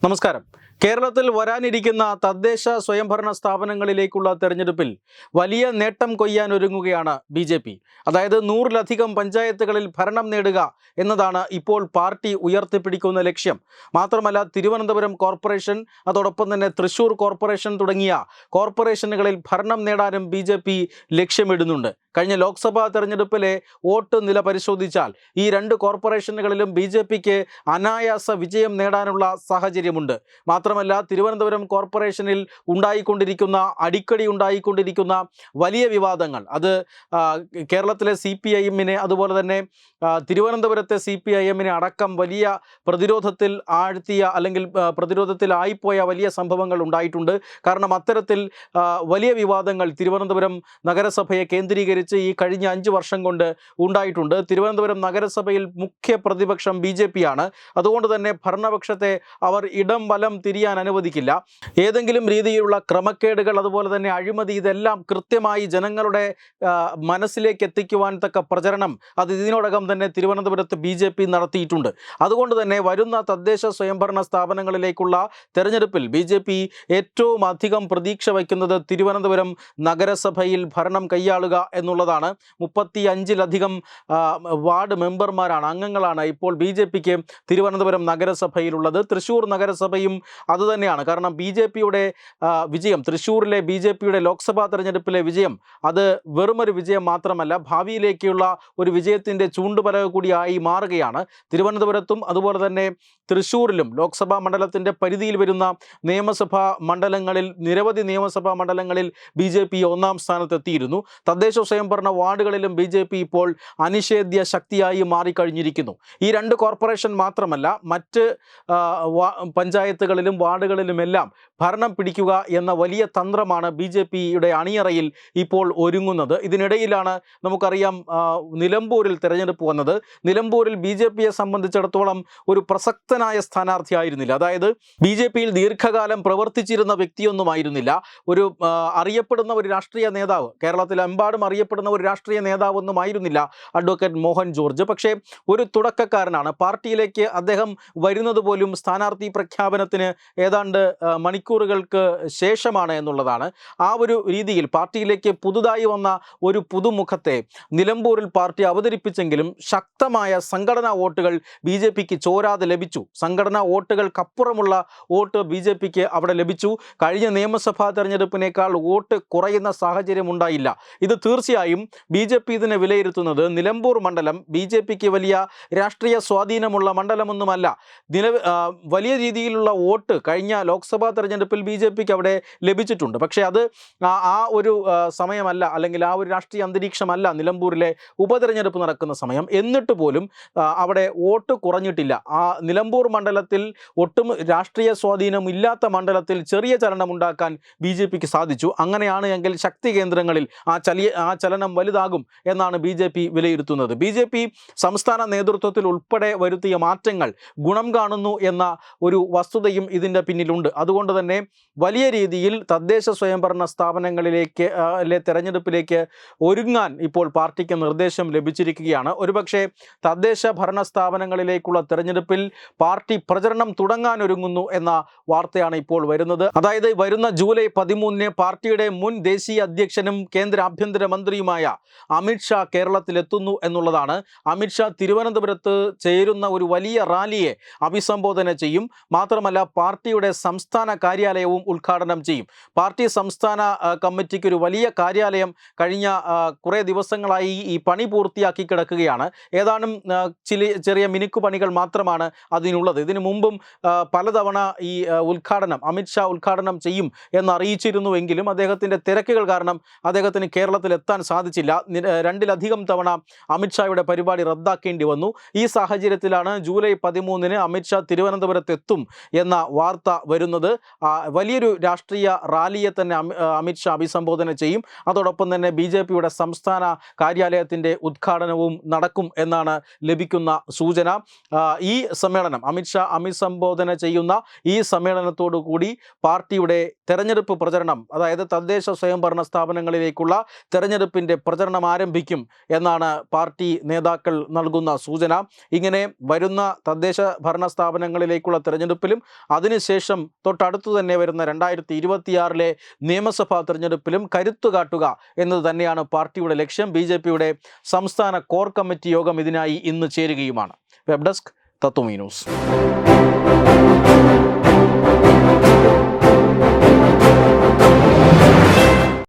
നമസ്കാരം. കേരളത്തിൽ വരാനിരിക്കുന്ന തദ്ദേശ സ്വയംഭരണ സ്ഥാപനങ്ങളിലേക്കുള്ള തെരഞ്ഞെടുപ്പിൽ വലിയ നേട്ടം കൊയ്യാൻ ഒരുങ്ങുകയാണ് BJP. അതായത് 100-ലധികം പഞ്ചായത്തുകളിൽ ഭരണം നേടുക എന്നതാണ് ഇപ്പോൾ പാർട്ടി ഉയർത്തിപ്പിടിക്കുന്ന ലക്ഷ്യം. മാത്രമല്ല, തിരുവനന്തപുരം കോർപ്പറേഷൻ, അതോടൊപ്പം തന്നെ തൃശൂർ കോർപ്പറേഷൻ തുടങ്ങിയ കോർപ്പറേഷനുകളിൽ ഭരണം നേടാനും BJP ലക്ഷ്യമിടുന്നുണ്ട്. കഴിഞ്ഞ ലോക്സഭാ തെരഞ്ഞെടുപ്പിലെ വോട്ട് നില പരിശോധിച്ചാൽ ഈ രണ്ട് കോർപ്പറേഷനുകളിലും BJPക്ക് അനായാസ വിജയം നേടാനുള്ള സാഹചര്യമുണ്ട്. മാത്രമല്ല, തിരുവനന്തപുരം കോർപ്പറേഷനിൽ അടിക്കടി ഉണ്ടായിക്കൊണ്ടിരിക്കുന്ന വലിയ വിവാദങ്ങൾ, അത് കേരളത്തിലെ CPIM-നെ, അതുപോലെ തന്നെ തിരുവനന്തപുരത്തെ CPIM-നെ അടക്കം വലിയ പ്രതിരോധത്തിൽ ആഴ്ത്തിയ അല്ലെങ്കിൽ പ്രതിരോധത്തിലായിപ്പോയ വലിയ സംഭവങ്ങൾ ഉണ്ടായിട്ടുണ്ട്. കാരണം അത്തരത്തിൽ വലിയ വിവാദങ്ങൾ തിരുവനന്തപുരം നഗരസഭയെ കേന്ദ്രീകരിച്ച് ഈ കഴിഞ്ഞ 5 വർഷം കൊണ്ട് ഉണ്ടായിട്ടുണ്ട്. തിരുവനന്തപുരം നഗരസഭയിൽ മുഖ്യ പ്രതിപക്ഷം BJP-യാണ്. അതുകൊണ്ട് തന്നെ ഭരണപക്ഷത്തെ അവർ ഇടം വലം തിരിയാൻ അനുവദിക്കില്ല. ഏതെങ്കിലും രീതിയിലുള്ള ക്രമക്കേടുകൾ, അതുപോലെ തന്നെ അഴിമതി, ഇതെല്ലാം കൃത്യമായി ജനങ്ങളുടെ മനസ്സിലേക്ക് എത്തിക്കുവാൻ തക്ക പ്രചരണം അത് ഇതിനോടകം തന്നെ തിരുവനന്തപുരത്ത് BJP നടത്തിയിട്ടുണ്ട്. അതുകൊണ്ട് തന്നെ വരുന്ന തദ്ദേശ സ്വയംഭരണ സ്ഥാപനങ്ങളിലേക്കുള്ള തെരഞ്ഞെടുപ്പിൽ BJP ഏറ്റവും അധികം പ്രതീക്ഷ വയ്ക്കുന്നത് തിരുവനന്തപുരം നഗരസഭയിൽ ഭരണം കൈയാളുക എന്നുള്ളതാണ്. 35-ലധികം വാർഡ് മെമ്പർമാരാണ്, അംഗങ്ങളാണ് ഇപ്പോൾ BJPക്ക് തിരുവനന്തപുരം നഗരസഭയിലുള്ളത്. തൃശ്ശൂർ നഗരസഭയും അതുതന്നെയാണ്. കാരണം BJPയുടെ വിജയം, തൃശ്ശൂരിലെ BJPയുടെ ലോക്സഭാ തെരഞ്ഞെടുപ്പിലെ വിജയം, അത് വെറുമൊരു വിജയം മാത്രമല്ല, ഭാവിയിലേക്കുള്ള ഒരു വിജയത്തിൻ്റെ ചൂണ്ടുപലക കൂടിയായി മാറുകയാണ്. തിരുവനന്തപുരത്തും അതുപോലെ തന്നെ തൃശ്ശൂരിലും ലോക്സഭാ മണ്ഡലത്തിൻ്റെ പരിധിയിൽ വരുന്ന നിയമസഭാ മണ്ഡലങ്ങളിൽ, നിരവധി നിയമസഭാ മണ്ഡലങ്ങളിൽ BJP 1-ാം സ്ഥാനത്തെത്തിയിരുന്നു. തദ്ദേശ സ്വയംഭരണ വാർഡുകളിലും BJP ഇപ്പോൾ അനിഷേധ്യ ശക്തിയായി മാറിക്കഴിഞ്ഞിരിക്കുന്നു. ഈ രണ്ട് കോർപ്പറേഷൻ മാത്രമല്ല, മറ്റ് പഞ്ചായത്തുകളിലും വാർഡുകളിലുമെല്ലാം ഭരണം പിടിക്കുക എന്ന വലിയ തന്ത്രമാണ് BJPയുടെ അണിയറയിൽ ഇപ്പോൾ ഒരുങ്ങുന്നത്. ഇതിനിടയിലാണ് നമുക്കറിയാം നിലമ്പൂരിൽ തെരഞ്ഞെടുപ്പ് വന്നത്. നിലമ്പൂരിൽ BJPയെ സംബന്ധിച്ചിടത്തോളം ഒരു പ്രസക്തനായ സ്ഥാനാർത്ഥിയായിരുന്നില്ല. അതായത് BJPയിൽ ദീർഘകാലം പ്രവർത്തിച്ചിരുന്ന വ്യക്തിയൊന്നുമായിരുന്നില്ല. ഒരു അറിയപ്പെടുന്ന ഒരു രാഷ്ട്രീയ നേതാവ്, കേരളത്തിലെമ്പാടും അറിയപ്പെടുന്ന ഒരു രാഷ്ട്രീയ നേതാവൊന്നും ആയിരുന്നില്ല അഡ്വക്കേറ്റ് മോഹൻ ജോർജ്. പക്ഷേ ഒരു തുടക്കക്കാരനാണ്. പാർട്ടിയിലേക്ക് അദ്ദേഹം വരുന്നത് പോലും സ്ഥാനാർത്ഥി പ്രഖ്യാപനത്തിന് ഏതാണ്ട് മണിക്കൂറുകൾക്ക് ശേഷമാണ് എന്നുള്ളതാണ്. ആ ഒരു രീതിയിൽ പാർട്ടിയിലേക്ക് പുതുതായി വന്ന ഒരു പുതുമുഖത്തെ നിലമ്പൂരിൽ പാർട്ടി അവതരിപ്പിച്ചെങ്കിലും ശക്തമായ സംഘടനാ വോട്ടുകൾ BJPക്ക് ചോരാതെ ലഭിച്ചു. സംഘടനാ വോട്ടുകൾക്കപ്പുറമുള്ള വോട്ട് BJPക്ക് അവിടെ ലഭിച്ചു. കഴിഞ്ഞ നിയമസഭാ തെരഞ്ഞെടുപ്പിനേക്കാൾ വോട്ട് കുറയുന്ന സാഹചര്യം ഉണ്ടായില്ല. ഇത് തീർച്ചയായും BJP ഇതിനെ വിലയിരുത്തുന്നത് നിലമ്പൂർ മണ്ഡലം BJPക്ക് വലിയ രാഷ്ട്രീയ സ്വാധീനമുള്ള മണ്ഡലമൊന്നുമല്ല. വലിയ രീതിയിലുള്ള വോട്ട് കഴിഞ്ഞ ലോക്സഭാ തെരഞ്ഞെടുപ്പിൽ BJPക്ക് അവിടെ ലഭിച്ചിട്ടുണ്ട്. പക്ഷേ അത് ആ ഒരു സമയമല്ല, അല്ലെങ്കിൽ ആ ഒരു രാഷ്ട്രീയ അന്തരീക്ഷമല്ല നിലമ്പൂരിലെ ഉപതെരഞ്ഞെടുപ്പ് നടക്കുന്ന സമയം. എന്നിട്ട് പോലും അവിടെ വോട്ട് കുറഞ്ഞിട്ടില്ല. ആ നിലമ്പൂർ മണ്ഡലത്തിൽ ഒട്ടും രാഷ്ട്രീയ സ്വാധീനം ഇല്ലാത്ത മണ്ഡലത്തിൽ ചെറിയ ചലനമുണ്ടാക്കാൻ BJPക്ക് സാധിച്ചു. അങ്ങനെയാണ് എങ്കിൽ ശക്തി കേന്ദ്രങ്ങളിൽ ആ ചലനം വലുതാകും എന്നാണ് BJP വിലയിരുത്തുന്നത്. BJP സംസ്ഥാന നേതൃത്വത്തിൽ ഉൾപ്പെടെ വരുത്തിയ മാറ്റങ്ങൾ ഗുണം കാണുന്നു എന്ന ഒരു വസ്തുതയും ഇതിൻ്റെ പിന്നിലുണ്ട്. അതുകൊണ്ട് തന്നെ വലിയ രീതിയിൽ തദ്ദേശ സ്വയംഭരണ സ്ഥാപനങ്ങളിലേക്ക് തെരഞ്ഞെടുപ്പിലേക്ക് ഒരുങ്ങാൻ ഇപ്പോൾ പാർട്ടിക്ക് നിർദ്ദേശം ലഭിച്ചിരിക്കുകയാണ്. ഒരുപക്ഷെ തദ്ദേശ ഭരണ സ്ഥാപനങ്ങളിലേക്കുള്ള തെരഞ്ഞെടുപ്പിൽ പാർട്ടി പ്രചരണം തുടങ്ങാൻ ഒരുങ്ങുന്നു എന്ന വാർത്തയാണ് ഇപ്പോൾ വരുന്നത്. അതായത് വരുന്ന ജൂലൈ 13-ന് പാർട്ടിയുടെ മുൻ ദേശീയ അധ്യക്ഷനും കേന്ദ്ര ആഭ്യന്തര മന്ത്രിയുമായ അമിത്ഷാ കേരളത്തിലെത്തുന്നു എന്നുള്ളതാണ്. അമിത്ഷാ തിരുവനന്തപുരത്ത് ചേരുന്ന ഒരു വലിയ റാലിയെ അഭിസംബോധന ചെയ്യും. മാത്രമല്ല, പാർട്ടിയുടെ സംസ്ഥാന കാര്യാലയവും ഉദ്ഘാടനം ചെയ്യും. പാർട്ടി സംസ്ഥാന കമ്മിറ്റിക്ക് ഒരു വലിയ കാര്യാലയം കഴിഞ്ഞ കുറേ ദിവസങ്ങളായി ഈ പണി പൂർത്തിയാക്കി കിടക്കുകയാണ്. ഏതാനും ചെറിയ മിനുക്കു പണികൾ മാത്രമാണ് അതിനുള്ളത്. ഇതിനു മുമ്പും പലതവണ ഈ അമിത്ഷാ ഉദ്ഘാടനം ചെയ്യും എന്നറിയിച്ചിരുന്നുവെങ്കിലും അദ്ദേഹത്തിൻ്റെ തിരക്കുകൾ കാരണം അദ്ദേഹത്തിന് കേരളത്തിൽ എത്താൻ സാധിച്ചില്ല. 2-ലധികം തവണ അമിത്ഷായുടെ പരിപാടി റദ്ദാക്കേണ്ടി വന്നു. ഈ സാഹചര്യത്തിലാണ് ജൂലൈ 13-ന് അമിത്ഷാ തിരുവനന്തപുരത്ത് എത്തും എന്ന വാർത്ത വരുന്നത്. വലിയൊരു രാഷ്ട്രീയ റാലിയെ തന്നെ അമിത്ഷാ അഭിസംബോധന ചെയ്യും. അതോടൊപ്പം തന്നെ BJPയുടെ സംസ്ഥാന കാര്യാലയത്തിൻ്റെ ഉദ്ഘാടനവും നടക്കും എന്നാണ് ലഭിക്കുന്ന സൂചന. ഈ സമ്മേളനം, അമിത്ഷാ അഭിസംബോധന ചെയ്യുന്ന ഈ സമ്മേളനത്തോടു കൂടി പാർട്ടിയുടെ തെരഞ്ഞെടുപ്പ് പ്രചരണം, അതായത് തദ്ദേശ സ്വയംഭരണ സ്ഥാപനങ്ങളിലേക്കുള്ള തെരഞ്ഞെടുപ്പിൽ തെരഞ്ഞെടുപ്പിൻ്റെ പ്രചരണം ആരംഭിക്കും എന്നാണ് പാർട്ടി നേതാക്കൾ നൽകുന്ന സൂചന. ഇങ്ങനെ വരുന്ന തദ്ദേശ ഭരണ സ്ഥാപനങ്ങളിലേക്കുള്ള തെരഞ്ഞെടുപ്പിലും അതിനുശേഷം തൊട്ടടുത്തു തന്നെ വരുന്ന 2026 നിയമസഭാ തെരഞ്ഞെടുപ്പിലും കരുത്തു കാട്ടുക എന്നത് തന്നെയാണ് പാർട്ടിയുടെ ലക്ഷ്യം. BJPയുടെ സംസ്ഥാന കോർ കമ്മിറ്റി യോഗം ഇതിനായി ഇന്ന് ചേരുകയുമാണ്. വെബ് ഡെസ്ക് തത്വമി ന്യൂസ്.